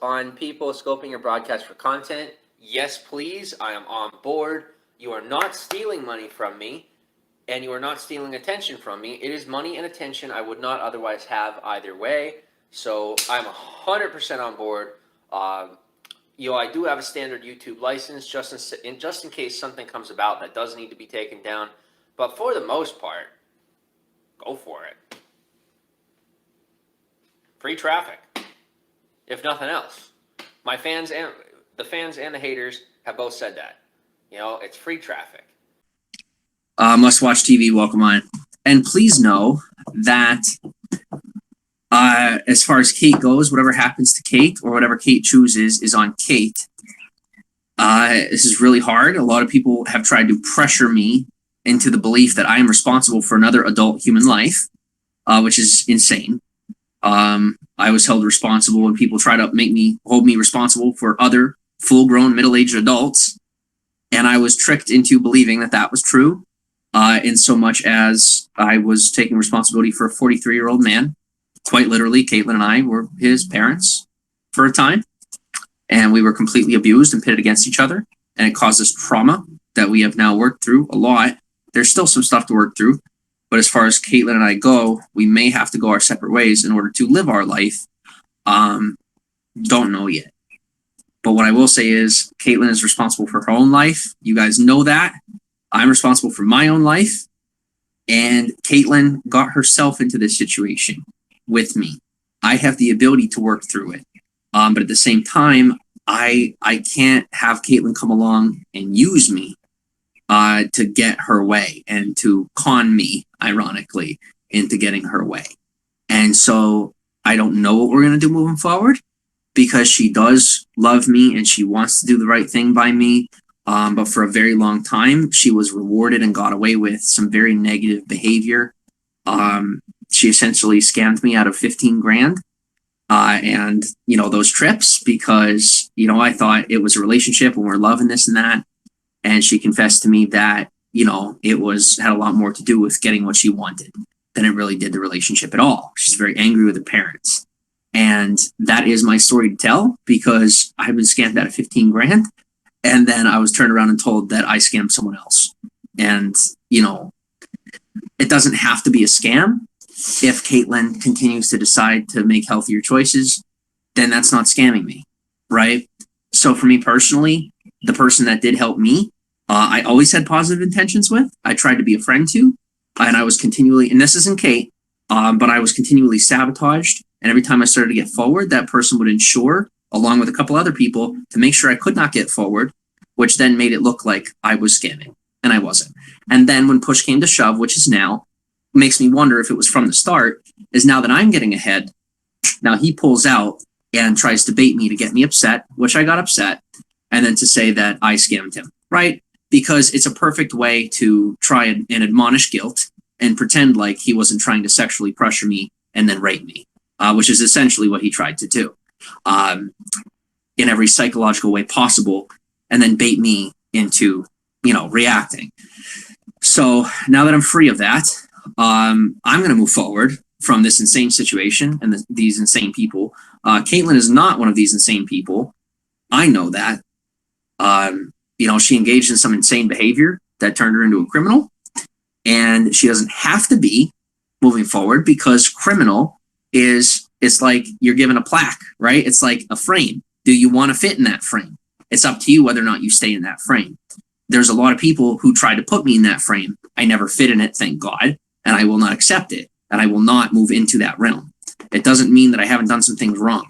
on people scoping your broadcast for content. Yes, please. I am on board. You are not stealing money from me, and you are not stealing attention from me. It is money and attention I would not otherwise have either way. So I'm 100% on board. I do have a standard YouTube license just in case something comes about that does need to be taken down. But for the most part, go for it. Free traffic, if nothing else. My fans and the haters have both said that. It's free traffic. Must watch TV, welcome on. And please know that as far as Kate goes, whatever happens to Kate or whatever Kate chooses is on Kate. This is really hard. A lot of people have tried to pressure me into the belief that I am responsible for another adult human life, which is insane. I was held responsible when people try to hold me responsible for other full-grown middle-aged adults. And I was tricked into believing that that was true, in so much as I was taking responsibility for a 43-year-old man. Quite literally, Caitlin and I were his parents for a time, and we were completely abused and pitted against each other, and it caused us trauma that we have now worked through a lot. There's still some stuff to work through, but as far as Caitlin and I go, we may have to go our separate ways in order to live our life. Don't know yet. But what I will say is Caitlin is responsible for her own life. You guys know that. I'm responsible for my own life. And Caitlin got herself into this situation with me. I have the ability to work through it. But at the same time, I can't have Caitlin come along and use me to get her way and to con me, ironically, into getting her way. And so I don't know what we're going to do moving forward, because she does love me and she wants to do the right thing by me. But for a very long time, she was rewarded and got away with some very negative behavior. She essentially scammed me out of 15 grand. And, those trips, because, I thought it was a relationship and we're loving this and that. And she confessed to me that, it had a lot more to do with getting what she wanted than it really did the relationship at all. She's very angry with her parents. And that is my story to tell, because I've been scammed out of 15 grand. And then I was turned around and told that I scammed someone else. And, it doesn't have to be a scam. If Caitlin continues to decide to make healthier choices, then that's not scamming me, right? So for me personally, the person that did help me, I always had positive intentions with. I tried to be a friend to, and I was continually, and this isn't Kate, but I was continually sabotaged. And every time I started to get forward, that person would ensure, along with a couple other people, to make sure I could not get forward, which then made it look like I was scamming, and I wasn't. And then when push came to shove, which is now, makes me wonder if it was from the start, is now that I'm getting ahead, now he pulls out and tries to bait me to get me upset, which I got upset, and then to say that I scammed him, right? Because it's a perfect way to try and admonish guilt and pretend like he wasn't trying to sexually pressure me and then rape me, which is essentially what he tried to do in every psychological way possible, and then bait me into, reacting. So now that I'm free of that, I'm going to move forward from this insane situation and these insane people. Caitlin is not one of these insane people. I know that. She engaged in some insane behavior that turned her into a criminal, and she doesn't have to be moving forward, because criminal it's like you're given a plaque, right? It's like a frame. Do you want to fit in that frame? It's up to you whether or not you stay in that frame. There's a lot of people who try to put me in that frame. I never fit in it, thank God, and I will not accept it, and I will not move into that realm. It doesn't mean that I haven't done some things wrong.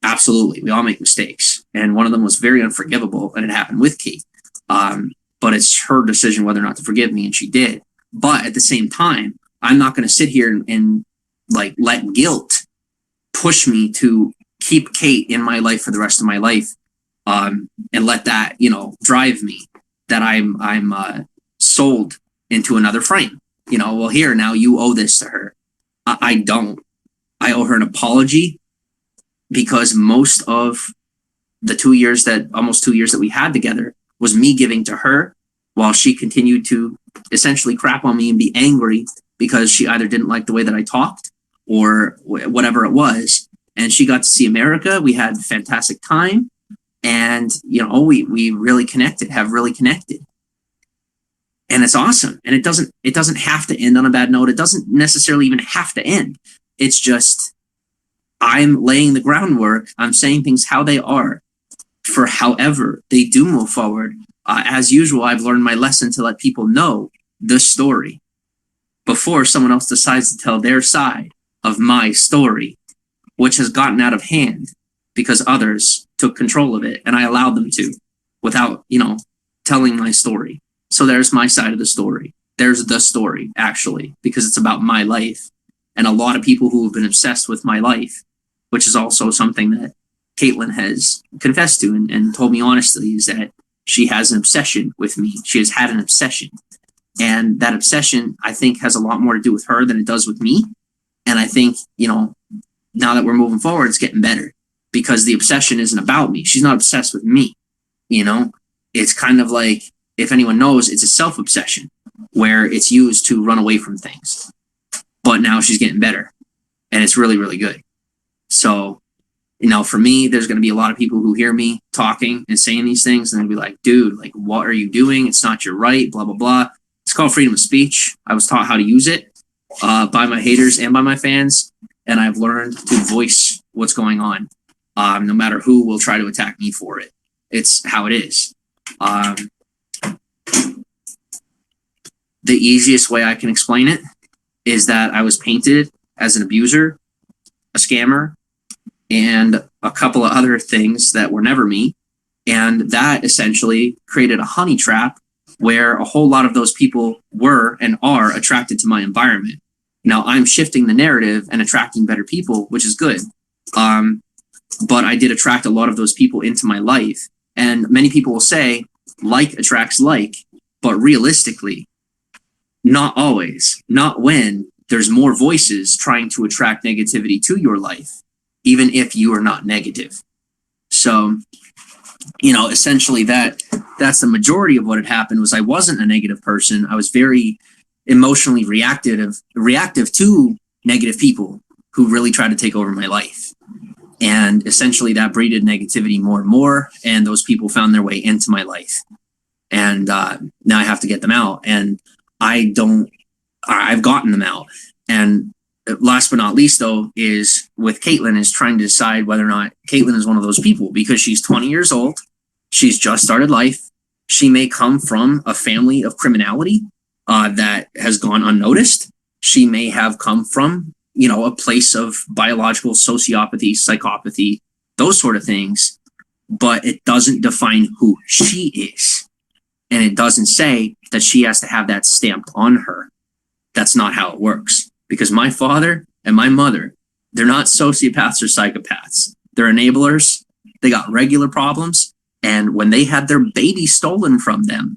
Absolutely, we all make mistakes, and one of them was very unforgivable, and it happened with Kate. But it's her decision whether or not to forgive me, and she did. But at the same time, I'm not going to sit here and let guilt push me to keep Kate in my life for the rest of my life, and let that drive me that I'm sold into another frame. Well, here now you owe this to her. I don't. I owe her an apology, because most of the almost 2 years that we had together was me giving to her, while she continued to essentially crap on me and be angry because she either didn't like the way that I talked or whatever it was. and she got to see America. We had a fantastic time, and we really connected, have really connected, and it's awesome. And it doesn't have to end on a bad note. It doesn't necessarily even have to end. It's just I'm laying the groundwork. I'm saying things how they are for however they do move forward. As usual, I've learned my lesson to let people know the story before someone else decides to tell their side of my story, which has gotten out of hand because others took control of it and I allowed them to without, telling my story. So there's my side of the story. There's the story, actually, because it's about my life. And a lot of people who have been obsessed with my life, which is also something that Caitlin has confessed to and told me honestly, is that she has an obsession with me. She has had an obsession. And that obsession, I think, has a lot more to do with her than it does with me. And I think, now that we're moving forward, it's getting better because the obsession isn't about me. She's not obsessed with me. It's kind of like, if anyone knows, it's a self-obsession where it's used to run away from things. But now she's getting better and it's really, really good. So, for me, there's going to be a lot of people who hear me talking and saying these things and they'll be like, dude, like, what are you doing? It's not your right, blah, blah, blah. It's called freedom of speech. I was taught how to use it by my haters and by my fans. And I've learned to voice what's going on, no matter who will try to attack me for it. It's how it is. The easiest way I can explain it is that I was painted as an abuser, a scammer, and a couple of other things that were never me. And that essentially created a honey trap where a whole lot of those people were and are attracted to my environment. Now I'm shifting the narrative and attracting better people, which is good. But I did attract a lot of those people into my life. And many people will say, like attracts like, but realistically, not always, not when there's more voices trying to attract negativity to your life, even if you are not negative. So, essentially that's the majority of what had happened was I wasn't a negative person. I was very emotionally reactive to negative people who really tried to take over my life. And essentially that breeded negativity more and more. And those people found their way into my life. And now I have to get them out. And I've gotten them out. And last but not least, though, is with Caitlin is trying to decide whether or not Caitlin is one of those people because she's 20 years old. She's just started life. She may come from a family of criminality that has gone unnoticed. She may have come from, a place of biological sociopathy, psychopathy, those sort of things. But it doesn't define who she is. And it doesn't say that she has to have that stamped on her. That's not how it works. Because my father and my mother, they're not sociopaths or psychopaths. They're enablers. They got regular problems. And when they had their baby stolen from them,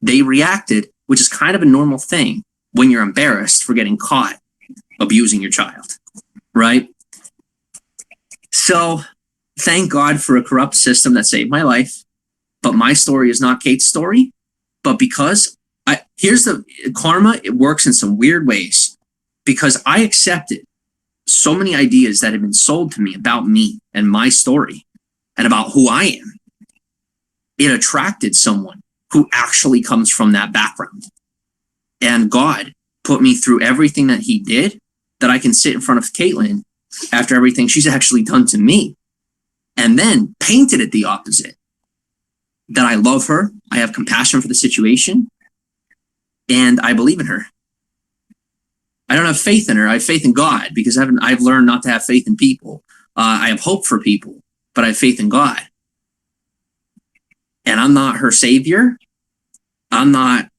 they reacted, which is kind of a normal thing when you're embarrassed for getting caught abusing your child, right? So thank God for a corrupt system that saved my life. But my story is not Kate's story. But because here's the karma, it works in some weird ways. Because I accepted so many ideas that had been sold to me about me and my story and about who I am. It attracted someone who actually comes from that background. And God put me through everything that he did that I can sit in front of Caitlin after everything she's actually done to me and then painted it the opposite. That I love her, I have compassion for the situation, and I believe in her. I don't have faith in her. I have faith in God because I've learned not to have faith in people. I have hope for people, but I have faith in God. And I'm not her savior. I'm not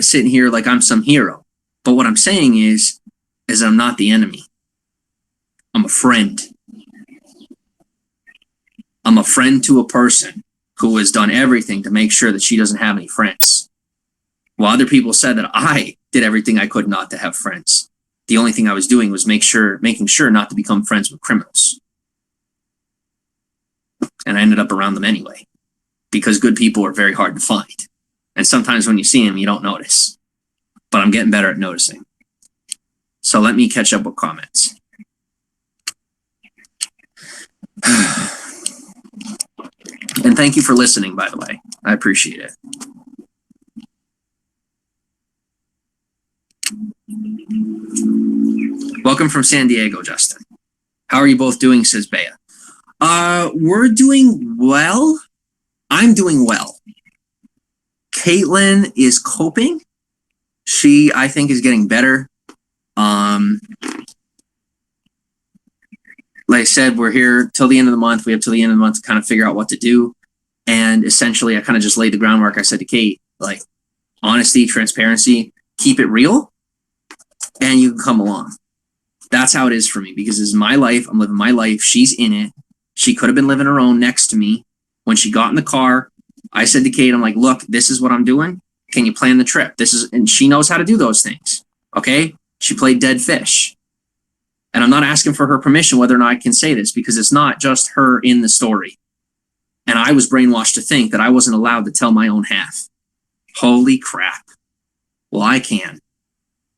sitting here like I'm some hero. But what I'm saying is I'm not the enemy. I'm a friend. I'm a friend to a person who has done everything to make sure that she doesn't have any friends. While other people said that I did everything I could not to have friends. The only thing I was doing was making sure not to become friends with criminals. And I ended up around them anyway. Because good people are very hard to find. And sometimes when you see them, you don't notice. But I'm getting better at noticing. So let me catch up with comments. And thank you for listening, by the way. I appreciate it. Welcome from San Diego, Justin. How are you both doing, says Bea. We're doing well. I'm doing well. Caitlin is coping. She, I think, is getting better. Like I said, we're here till the end of the month. We have till the end of the month to kind of figure out what to do. And essentially, I kind of just laid the groundwork. I said to Kate, like, honesty, transparency, keep it real, and you can come along. That's how it is for me, because this is my life. I'm living my life. She's in it. She could have been living her own next to me. When she got in the car, I said to Kate, I'm like, look, this is what I'm doing. Can you plan the trip? And she knows how to do those things. Okay. She played dead fish. And I'm not asking for her permission whether or not I can say this, because it's not just her in the story. And I was brainwashed to think that I wasn't allowed to tell my own half. Holy crap. Well, I can.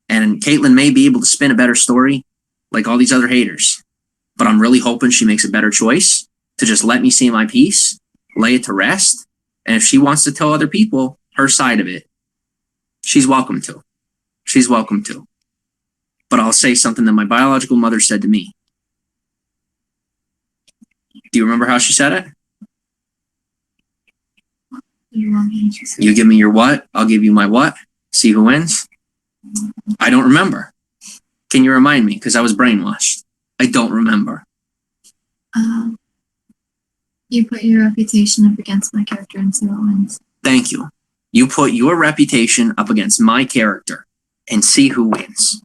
And Caitlin may be able to spin a better story like all these other haters. But I'm really hoping she makes a better choice to just let me see my piece, lay it to rest. And if she wants to tell other people her side of it, she's welcome to. She's welcome to. But I'll say something that my biological mother said to me. Do you remember how she said it? You give me your what, I'll give you my what. See who wins? I don't remember. Can you remind me? Because I was brainwashed. I don't remember. You put your reputation up against my character and see what wins. Thank you. You put your reputation up against my character and see who wins.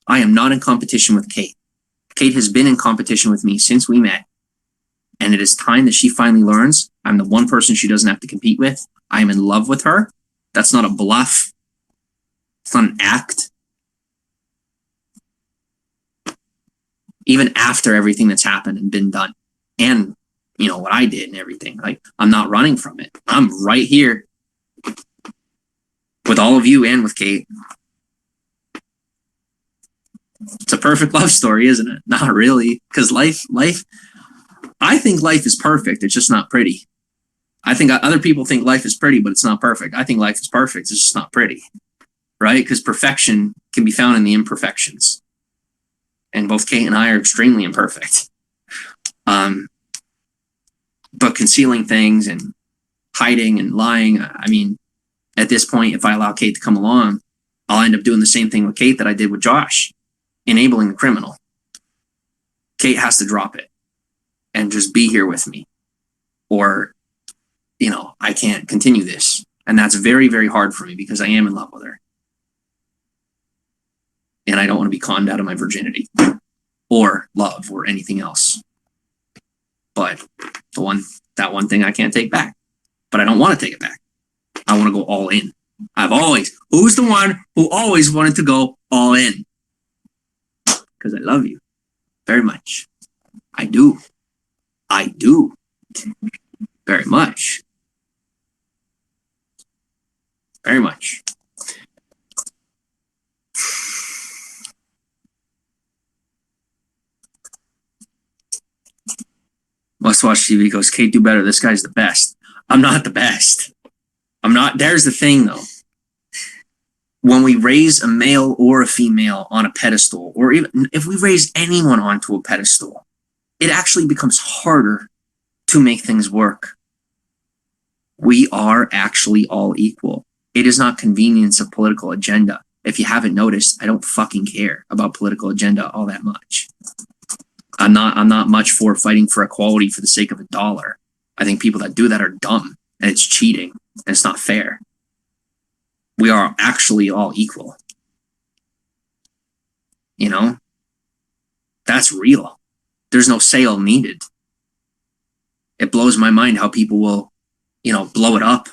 I am not in competition with Kate. Kate has been in competition with me since we met. And it is time that she finally learns I'm the one person she doesn't have to compete with. I am in love with her. That's not a bluff. It's not an act. Even after everything that's happened and been done. And, you know, what I did and everything. Like, I'm not running from it. I'm right here. With all of you and with Kate. It's a perfect love story, isn't it? Not really. Because life, I think life is perfect. It's just not pretty. I think other people think life is pretty, but it's not perfect. I think life is perfect. It's just not pretty. Right? Because perfection can be found in the imperfections. And both Kate and I are extremely imperfect. But concealing things and hiding and lying, I mean, at this point, if I allow Kate to come along, I'll end up doing the same thing with Kate that I did with Josh, enabling the criminal. Kate has to drop it and just be here with me. Or, you know, I can't continue this. And that's very, very hard for me because I am in love with her. And I don't want to be conned out of my virginity or love or anything else. But that one thing I can't take back. But I don't want to take it back. I want to go all in. Who's the one who always wanted to go all in? Because I love you very much. I do. Very much. Very much. Must watch TV goes, Kate, do better. This guy's the best. I'm not the best. I'm not. There's the thing, though. When we raise a male or a female on a pedestal, or even if we raise anyone onto a pedestal, it actually becomes harder to make things work. We are actually all equal. It is not convenience of political agenda. If you haven't noticed, I don't fucking care about political agenda all that much. I'm not much for fighting for equality for the sake of $1. I think people that do that are dumb and it's cheating and it's not fair. We are actually all equal. You know? That's real. There's no sale needed. It blows my mind how people will, you know, blow it up,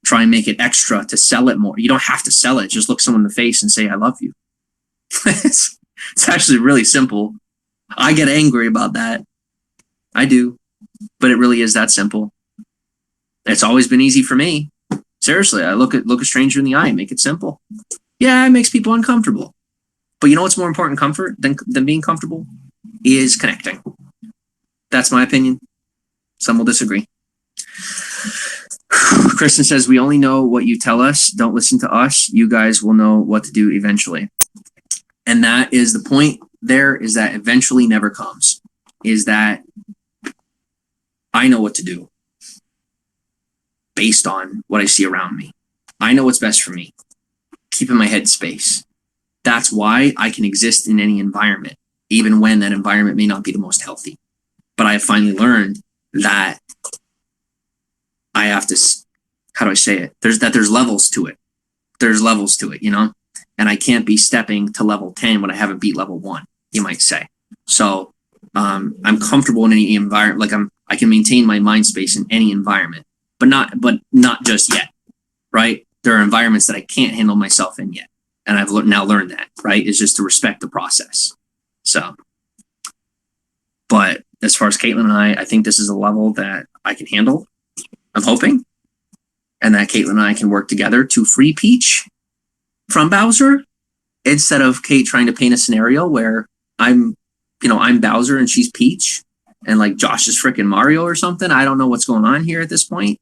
try and make it extra to sell it more. You don't have to sell it. Just look someone in the face and say, I love you. It's actually really simple. I get angry about that. I do. But it really is that simple. It's always been easy for me. Seriously, I look a stranger in the eye and make it simple. Yeah, it makes people uncomfortable. But you know what's more important comfort than being comfortable? Is connecting. That's my opinion. Some will disagree. Kristen says, we only know what you tell us. Don't listen to us. You guys will know what to do eventually. And that is the point there, is that eventually never comes. Is that I know what to do based on what I see around me. I know what's best for me. Keeping my head space. That's why I can exist in any environment, even when that environment may not be the most healthy. But I have finally learned that I have to, how do I say it? There's levels to it. There's levels to it, you know? And I can't be stepping to level 10 when I haven't beat level 1, you might say. So I'm comfortable in any environment. Like I can maintain my mind space in any environment, but not just yet, right? There are environments that I can't handle myself in yet. And I've now learned that, right? Is just to respect the process. So, but as far as Caitlin and I think this is a level that I can handle. I'm hoping. And that Caitlin and I can work together to free Peach from Bowser, instead of Kate trying to paint a scenario where I'm Bowser and she's Peach, and like Josh is freaking Mario or something. I don't know what's going on here at this point.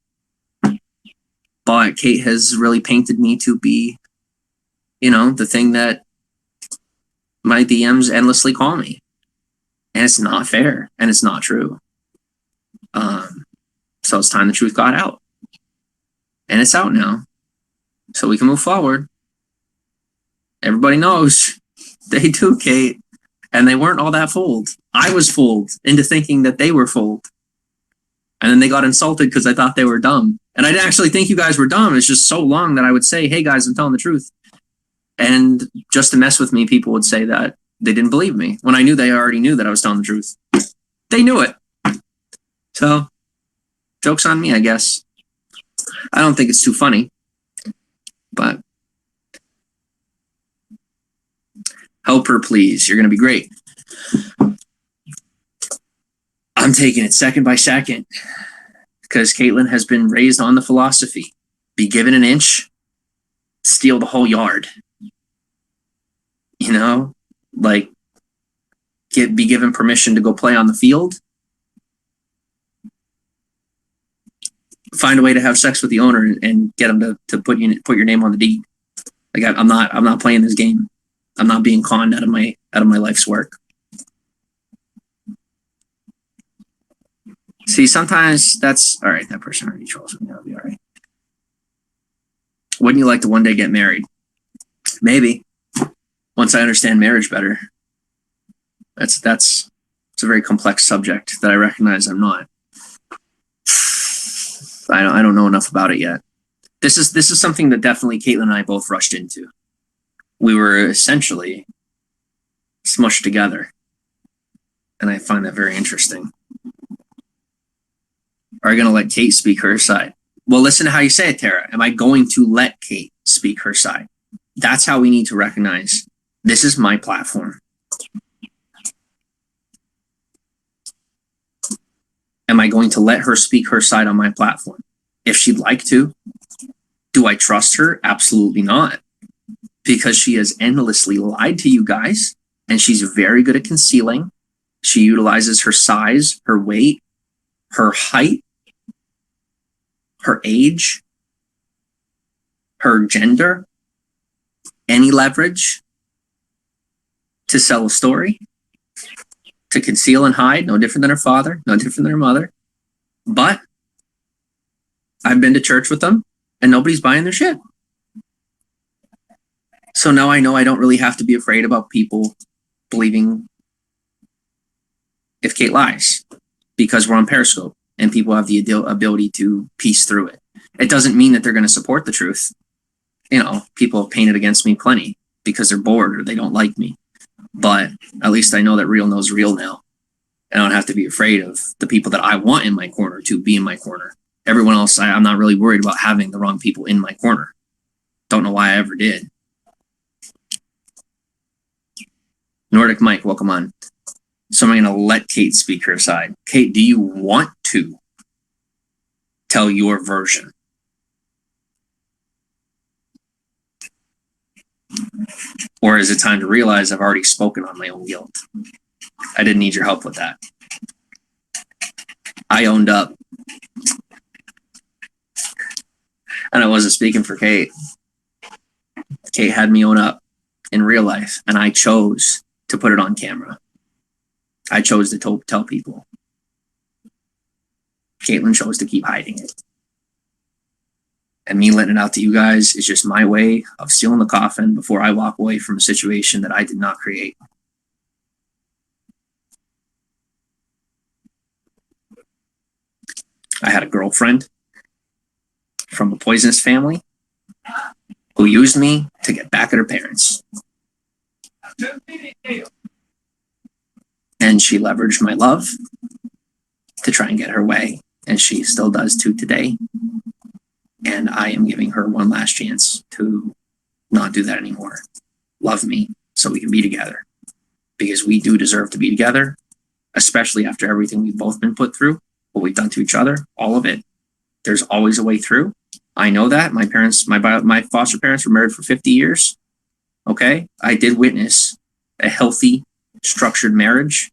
But Kate has really painted me to be, the thing that my DMs endlessly call me. And it's not fair, and it's not true. So it's time the truth got out. And it's out now. So we can move forward. Everybody knows. They do, Kate. And they weren't all that fooled. I was fooled into thinking that they were fooled. And then they got insulted because I thought they were dumb. And I didn't actually think you guys were dumb. It's just so long that I would say, hey guys, I'm telling the truth. And just to mess with me, people would say that they didn't believe me when I knew they already knew that I was telling the truth. They knew it. So, joke's on me, I guess. I don't think it's too funny, but help her, please. You're going to be great. I'm taking it second by second because Caitlin has been raised on the philosophy. Be given an inch, steal the whole yard. Be given permission to go play on the field. Find a way to have sex with the owner and get him to put your name on the deed. Like I'm not playing this game. I'm not being conned out of my life's work. See, sometimes that's all right. That person already trolls me. That'll be all right. Wouldn't you like to one day get married? Maybe. Once I understand marriage better. It's a very complex subject that I recognize I'm not. I don't know enough about it yet. This is something that definitely Caitlin and I both rushed into. We were essentially smushed together. And I find that very interesting. Are you going to let Kate speak her side? Well, listen to how you say it, Tara. Am I going to let Kate speak her side? That's how we need to recognize this is my platform. Am I going to let her speak her side on my platform? If she'd like to. Do I trust her? Absolutely not. Because she has endlessly lied to you guys, and she's very good at concealing. She utilizes her size, her weight, her height, her age, her gender, any leverage to sell a story, to conceal and hide, no different than her father, no different than her mother. But I've been to church with them and nobody's buying their shit. So now I know I don't really have to be afraid about people believing if Kate lies, because we're on Periscope and people have the ability to piece through it. It doesn't mean that they're going to support the truth. People have painted against me plenty because they're bored or they don't like me. But at least I know that real knows real now. And I don't have to be afraid of the people that I want in my corner to be in my corner. Everyone else, I'm not really worried about having the wrong people in my corner. Don't know why I ever did. Nordic Mike, welcome on. So I'm going to let Kate speak her side. Kate, do you want to tell your version? Or is it time to realize I've already spoken on my own guilt? I didn't need your help with that. I owned up. And I wasn't speaking for Kate. Kate had me own up in real life, and I chose to put it on camera. I chose to tell people. Caitlin chose to keep hiding it. And me letting it out to you guys is just my way of sealing the coffin before I walk away from a situation that I did not create. I had a girlfriend from a poisonous family who used me to get back at her parents. And she leveraged my love to try and get her way. And she still does to today. And I am giving her one last chance to not do that anymore. Love me so we can be together. Because we do deserve to be together, especially after everything we've both been put through, what we've done to each other, all of it. There's always a way through. I know that. My parents, my foster parents were married for 50 years. Okay? I did witness a healthy, structured marriage.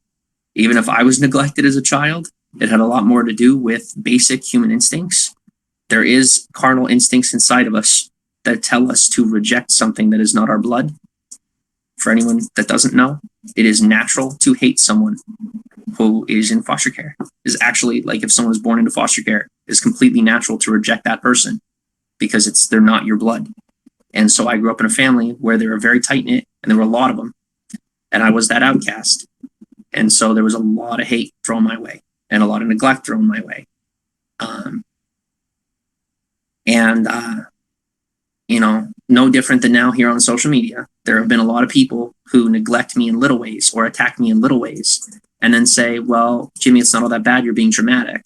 Even if I was neglected as a child, it had a lot more to do with basic human instincts. There is carnal instincts inside of us that tell us to reject something that is not our blood. For anyone that doesn't know, it is natural to hate someone who is in foster care. Is actually, like, if someone is born into foster care, it's completely natural to reject that person because they're not your blood. And so I grew up in a family where they were very tight-knit, and there were a lot of them. And I was that outcast. And so there was a lot of hate thrown my way and a lot of neglect thrown my way. No different than now here on social media. There have been a lot of people who neglect me in little ways or attack me in little ways and then say, well, Jimmy, it's not all that bad. You're being dramatic.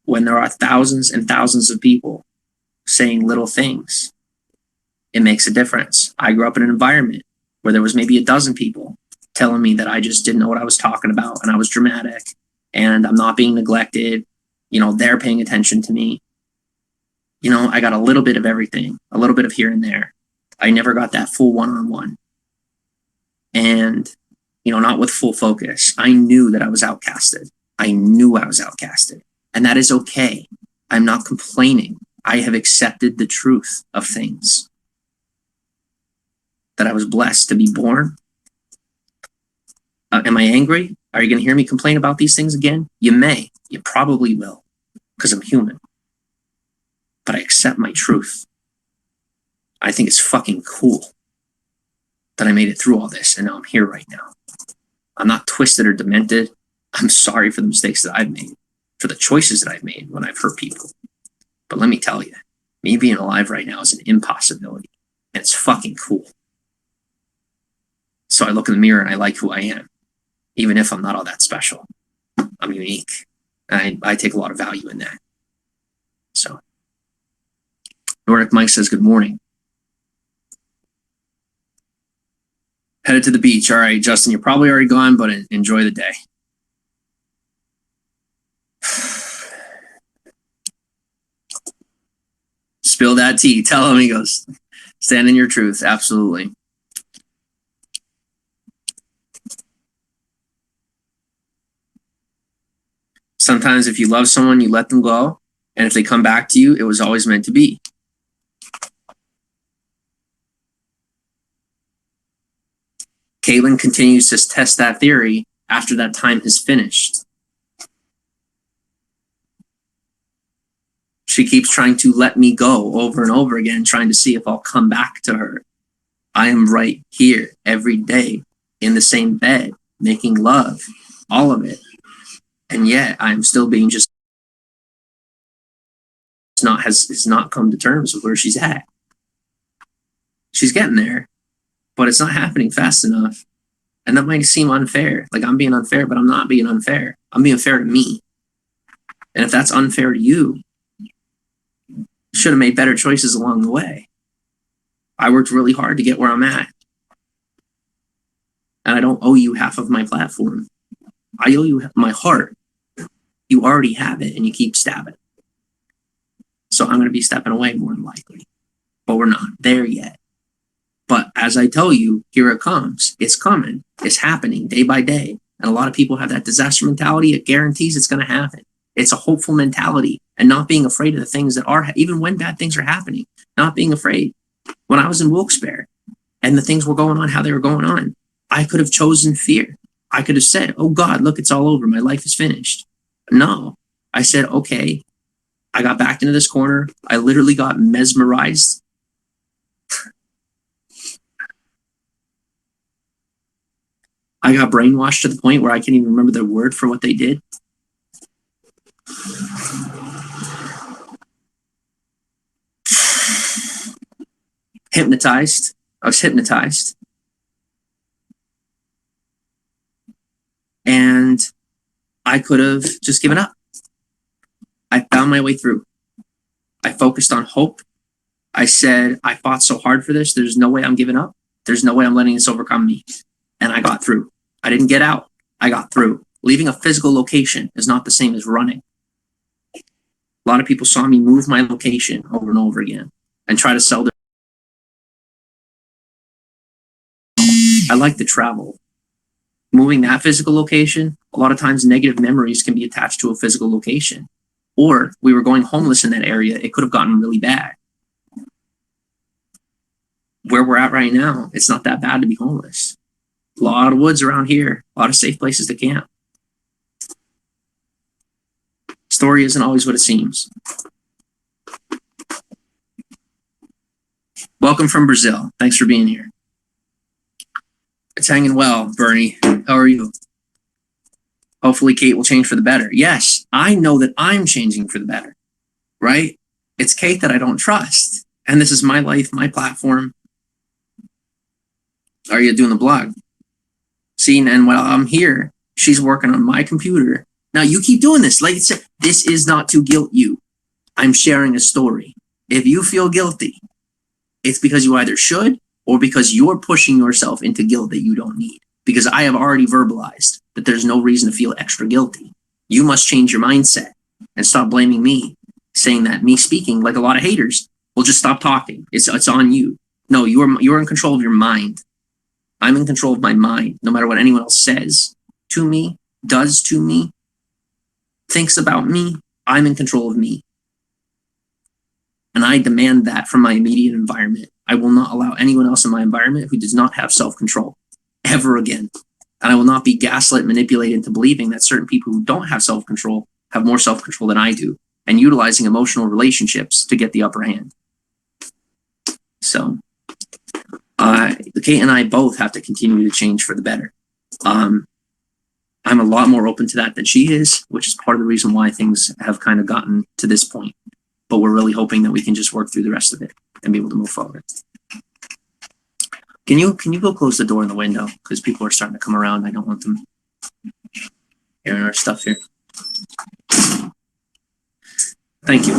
When there are thousands and thousands of people saying little things, it makes a difference. I grew up in an environment where there was maybe a dozen people telling me that I just didn't know what I was talking about and I was dramatic and I'm not being neglected. They're paying attention to me. I got a little bit of everything, a little bit of here and there. I never got that full one-on-one. And, not with full focus. I knew that I was outcasted. I knew I was outcasted. And that is okay. I'm not complaining. I have accepted the truth of things. That I was blessed to be born. Am I angry? Are you going to hear me complain about these things again? You may. You probably will. Because I'm human. But I accept my truth. I think it's fucking cool that I made it through all this and now I'm here right now. I'm not twisted or demented. I'm sorry for the mistakes that I've made, for the choices that I've made when I've hurt people. But let me tell you, me being alive right now is an impossibility. And it's fucking cool. So I look in the mirror and I like who I am, even if I'm not all that special. I'm unique. I take a lot of value in that. So. Nordic Mike says, good morning. Headed to the beach. All right, Justin, you're probably already gone, but enjoy the day. Spill that tea. Tell him, he goes, stand in your truth. Absolutely. Sometimes if you love someone, you let them go. And if they come back to you, it was always meant to be. Caitlin continues to test that theory after that time has finished. She keeps trying to let me go over and over again, trying to see if I'll come back to her. I am right here every day in the same bed, making love, all of it. And yet I'm still being just has not come to terms with where she's at. She's getting there, but it's not happening fast enough. And that might seem unfair. Like I'm being unfair, but I'm not being unfair. I'm being fair to me. And if that's unfair to you, you should have made better choices along the way. I worked really hard to get where I'm at. And I don't owe you half of my platform. I owe you my heart. You already have it and you keep stabbing. So I'm going to be stepping away more than likely. But we're not there yet. But as I tell you, here it comes. It's coming. It's happening day by day. And a lot of people have that disaster mentality. It guarantees it's going to happen. It's a hopeful mentality. and not being afraid of the things that are, even when bad things are happening, not being afraid. When I was in Wilkes-Barre and the things were going on, how they were going on, I could have chosen fear. I could have said, oh God, look, it's all over. My life is finished. No, I said, okay. I got backed into this corner. I literally got mesmerized. I got brainwashed to the point where I can't even remember the word for what they did. Hypnotized. I was hypnotized. And I could have just given up. I found my way through. I focused on hope. I said, I fought so hard for this. There's no way I'm giving up. There's no way I'm letting this overcome me. And I got through. I didn't get out. I got through. Leaving a physical location is not the same as running. A lot of people saw me move my location over and over again and try to sell their. I like to travel. Moving that physical location, a lot of times negative memories can be attached to a physical location. Or we were going homeless in that area. It could have gotten really bad. Where we're at right now, it's not that bad to be homeless. A lot of woods around here, a lot of safe places to camp. Story isn't always what it seems. Welcome from Brazil. Thanks for being here. It's hanging well, Bernie. How are you? Hopefully Kate will change for the better. Yes, I know that I'm changing for the better, right? It's Kate that I don't trust. And this is my life, my platform. Are you doing the blog? See, and while I'm here, she's working on my computer. Now you keep doing this. Like I said, this is not to guilt you. I'm sharing a story. If you feel guilty, it's because you either should or because you're pushing yourself into guilt that you don't need. Because I have already verbalized that there's no reason to feel extra guilty. You must change your mindset and stop blaming me, saying that me speaking, like a lot of haters, will just stop talking. It's on you. No, you're in control of your mind. I'm in control of my mind. No matter what anyone else says to me, does to me, thinks about me, I'm in control of me. And I demand that from my immediate environment. I will not allow anyone else in my environment who does not have self-control ever again. And I will not be gaslit, manipulated into believing that certain people who don't have self-control have more self-control than I do, and utilizing emotional relationships to get the upper hand. So, Kate and I both have to continue to change for the better. I'm a lot more open to that than she is, which is part of the reason why things have kind of gotten to this point. But we're really hoping that we can just work through the rest of it and be able to move forward. Can you go close the door and the window? Because people are starting to come around. I don't want them hearing our stuff here. Thank you.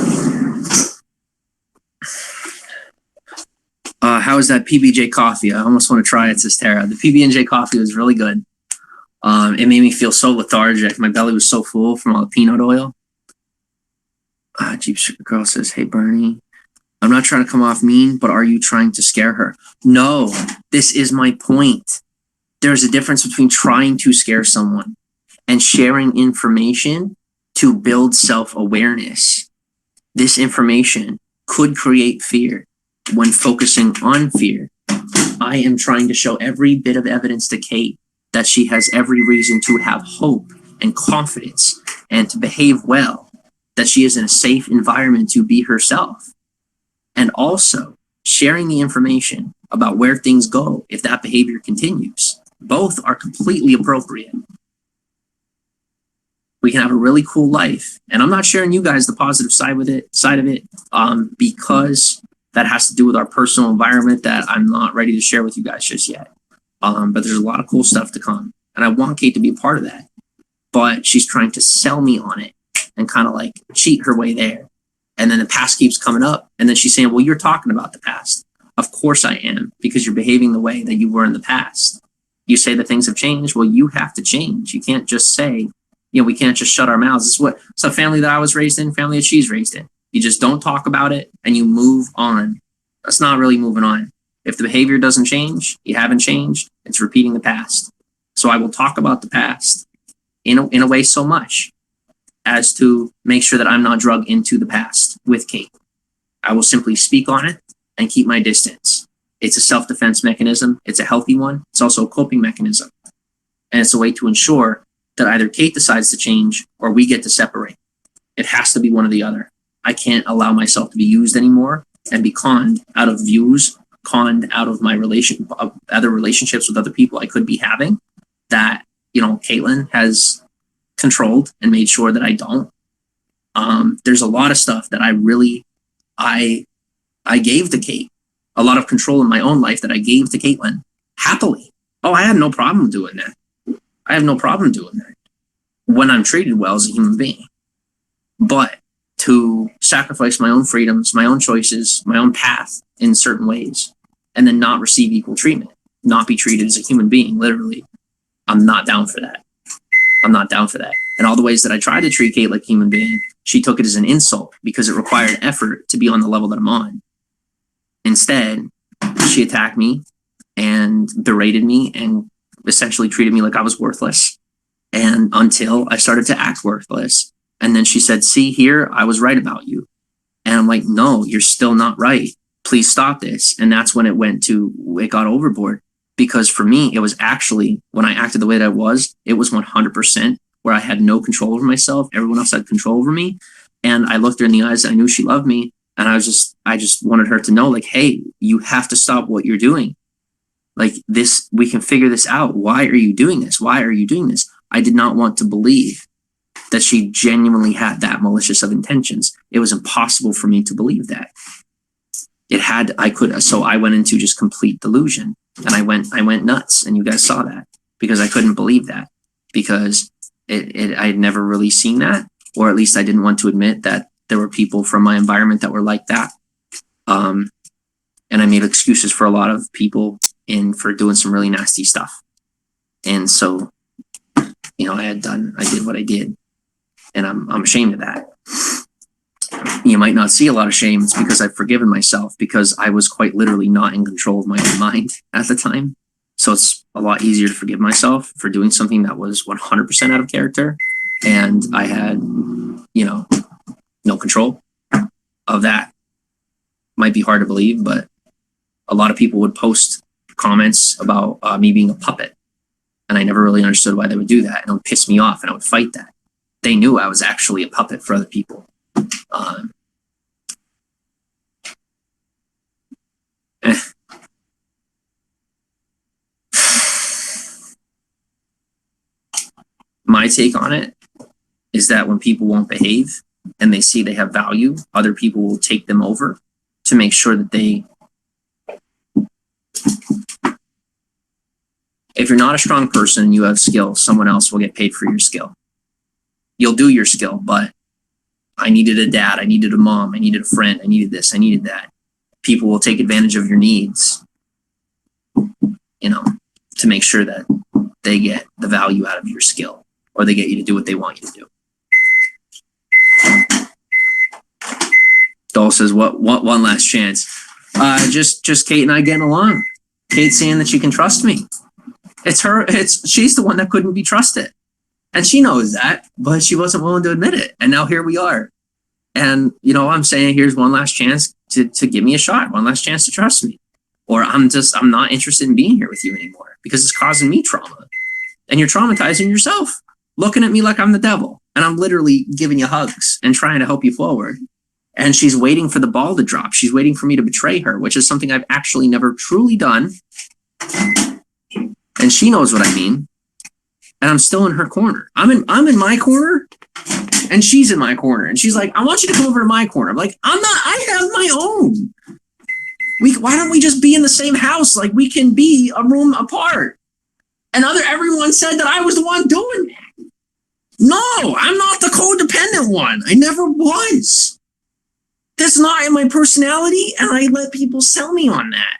How is that PB&J coffee? I almost want to try it, says Tara. The PB&J coffee was really good. It made me feel so lethargic. My belly was so full from all the peanut oil. Jeep Sugar Girl says, hey, Bernie, I'm not trying to come off mean, but are you trying to scare her? No, this is my point. There's a difference between trying to scare someone and sharing information to build self-awareness. This information could create fear. When focusing on fear, I am trying to show every bit of evidence to Kate that she has every reason to have hope and confidence and to behave well, that she is in a safe environment to be herself. And also sharing the information about where things go if that behavior continues. Both are completely appropriate. We can have a really cool life. And I'm not sharing you guys the positive side of it, because that has to do with our personal environment that I'm not ready to share with you guys just yet. But there's a lot of cool stuff to come. And I want Kate to be a part of that. But she's trying to sell me on it and kind of like cheat her way there. And then the past keeps coming up. And then she's saying, well, you're talking about the past. Of course I am, because you're behaving the way that you were in the past. You say that things have changed. Well, you have to change. You can't just say, we can't just shut our mouths. It's a family that I was raised in, family that she's raised in. You just don't talk about it and you move on. That's not really moving on. If the behavior doesn't change, you haven't changed, it's repeating the past. So I will talk about the past in a way so much as to make sure that I'm not drugged into the past with Kate. I will simply speak on it and keep my distance. It's a self-defense mechanism. It's a healthy one. It's also a coping mechanism. And it's a way to ensure that either Kate decides to change or we get to separate. It has to be one or the other. I can't allow myself to be used anymore and be conned out of views, conned out of my other relationships with other people I could be having that, Caitlin has controlled and made sure that I don't. There's a lot of stuff that I gave to Kate, a lot of control in my own life that I gave to Caitlin happily. Oh, I had no problem doing that. I have no problem doing that when I'm treated well as a human being. But to sacrifice my own freedoms, my own choices, my own path in certain ways, and then not receive equal treatment, not be treated as a human being, literally, I'm not down for that. I'm not down for that. And all the ways that I tried to treat Kate like a human being, she took it as an insult because it required effort to be on the level that I'm on. Instead, she attacked me and berated me and essentially treated me like I was worthless. And until I started to act worthless. And then she said, see here, I was right about you. And I'm like, no, you're still not right. Please stop this. And that's when it got overboard. Because for me, it was actually, when I acted the way that I was, it was 100% where I had no control over myself. Everyone else had control over me. And I looked her in the eyes. I knew she loved me. And I just wanted her to know, like, hey, you have to stop what you're doing. Like this, we can figure this out. Why are you doing this? Why are you doing this? I did not want to believe that she genuinely had that malicious of intentions. It was impossible for me to believe that. So I went into just complete delusion and I went nuts, and you guys saw that because I couldn't believe that because I had never really seen that, or at least I didn't want to admit that there were people from my environment that were like that. And I made excuses for a lot of people for doing some really nasty stuff. And so, I did what I did, and I'm ashamed of that. You might not see a lot of shame. It's because I've forgiven myself because I was quite literally not in control of my own mind at the time. So it's a lot easier to forgive myself for doing something that was 100% out of character. And I had, no control of that. Might be hard to believe, but a lot of people would post comments about me being a puppet. And I never really understood why they would do that. And it would piss me off and I would fight that. They knew I was actually a puppet for other people. My take on it is that when people won't behave and they see they have value, other people will take them over to make sure that if you're not a strong person and you have skill, someone else will get paid for your skill. You'll do your skill, but I needed a dad, I needed a mom, I needed a friend, I needed this, I needed that. People will take advantage of your needs, to make sure that they get the value out of your skill, or they get you to do what they want you to do. Dole says, what one last chance? Just Kate and I getting along. Kate saying that she can trust me. She's the one that couldn't be trusted. And she knows that, but she wasn't willing to admit it. And now here we are. And, I'm saying here's one last chance to give me a shot, one last chance to trust me. Or I'm not interested in being here with you anymore because it's causing me trauma. And you're traumatizing yourself, looking at me like I'm the devil. And I'm literally giving you hugs and trying to help you forward. And she's waiting for the ball to drop. She's waiting for me to betray her, which is something I've actually never truly done. And she knows what I mean. And I'm still in her corner. I'm in my corner and she's in my corner. And she's like, I want you to come over to my corner. I'm like, I have my own. Why don't we just be in the same house? Like we can be a room apart. And everyone said that I was the one doing that. No, I'm not the codependent one. I never was. That's not in my personality. And I let people sell me on that.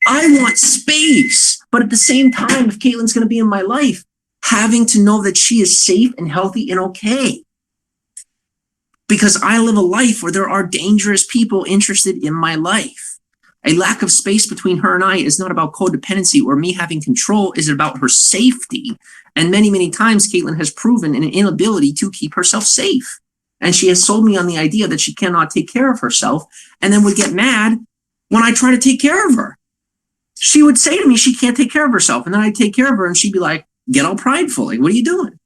I want space. But at the same time, if Caitlin's going to be in my life, having to know that she is safe and healthy and okay. Because I live a life where there are dangerous people interested in my life. A lack of space between her and I is not about codependency or me having control. Is about her safety. And many, many times, Caitlin has proven an inability to keep herself safe. And she has sold me on the idea that she cannot take care of herself and then would get mad when I try to take care of her. She would say to me, she can't take care of herself. And then I'd take care of her and she'd be like, get all prideful. Like, what are you doing?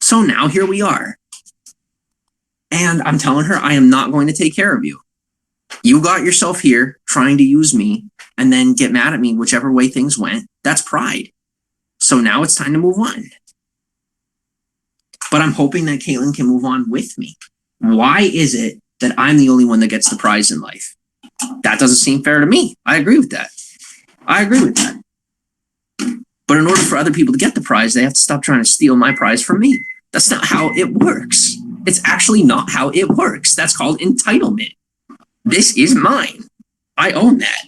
So now here we are. And I'm telling her, I am not going to take care of you. You got yourself here trying to use me and then get mad at me whichever way things went. That's pride. So now it's time to move on. But I'm hoping that Caitlin can move on with me. Why is it that I'm the only one that gets the prize in life? That doesn't seem fair to me. I agree with that. But in order for other people to get the prize, they have to stop trying to steal my prize from me. That's not how it works. It's actually not how it works. That's called entitlement. This is mine. I own that.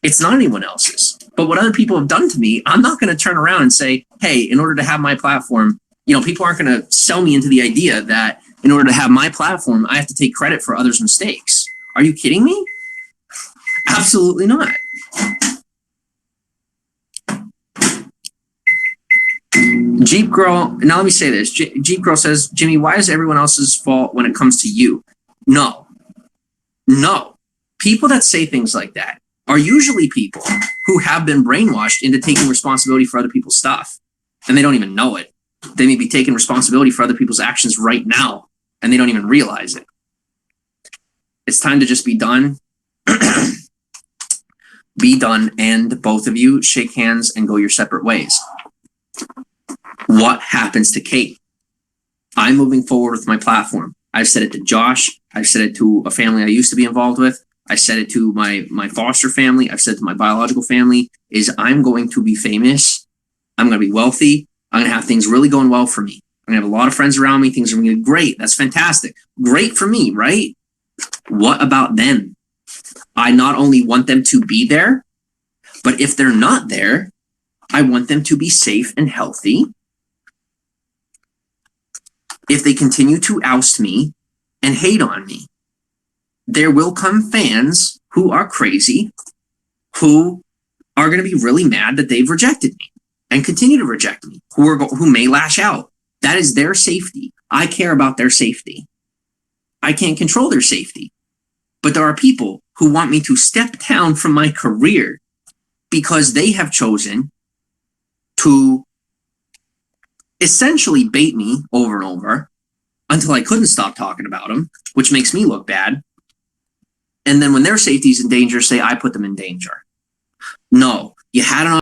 It's not anyone else's. But what other people have done to me, I'm not going to turn around and say, hey, in order to have my platform, people aren't going to sell me into the idea that in order to have my platform, I have to take credit for others' mistakes. Are you kidding me? Absolutely not. Jeep Girl, now let me say this. Jeep Girl says, Jimmy, why is everyone else's fault when it comes to you? No. People that say things like that are usually people who have been brainwashed into taking responsibility for other people's stuff. And they don't even know it. They may be taking responsibility for other people's actions right now, and they don't even realize it. It's time to just be done. Be done, and both of you shake hands and go your separate ways. What happens to Kate? I'm moving forward with my platform. I've said it to Josh. I've said it to a family I used to be involved with. I said it to my foster family. I've said it to my biological family, is I'm going to be famous. I'm going to be wealthy. I'm going to have things really going well for me. I'm going to have a lot of friends around me. Things are going to be great. That's fantastic. Great for me, right? What about them? I not only want them to be there, but if they're not there, I want them to be safe and healthy. If they continue to oust me and hate on me, there will come fans who are crazy, who are going to be really mad that they've rejected me and continue to reject me, who may lash out. That is their safety. I care about their safety. I can't control their safety. But there are people who want me to step down from my career because they have chosen to essentially bait me over and over until I couldn't stop talking about them, which makes me look bad. And then when their safety is in danger, say I put them in danger. No, you had an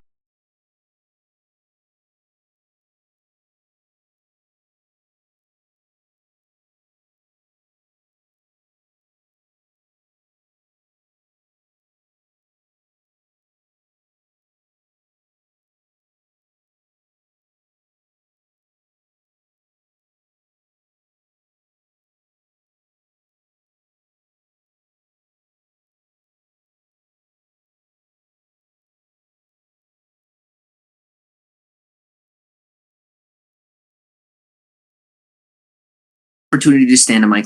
opportunity to stand in my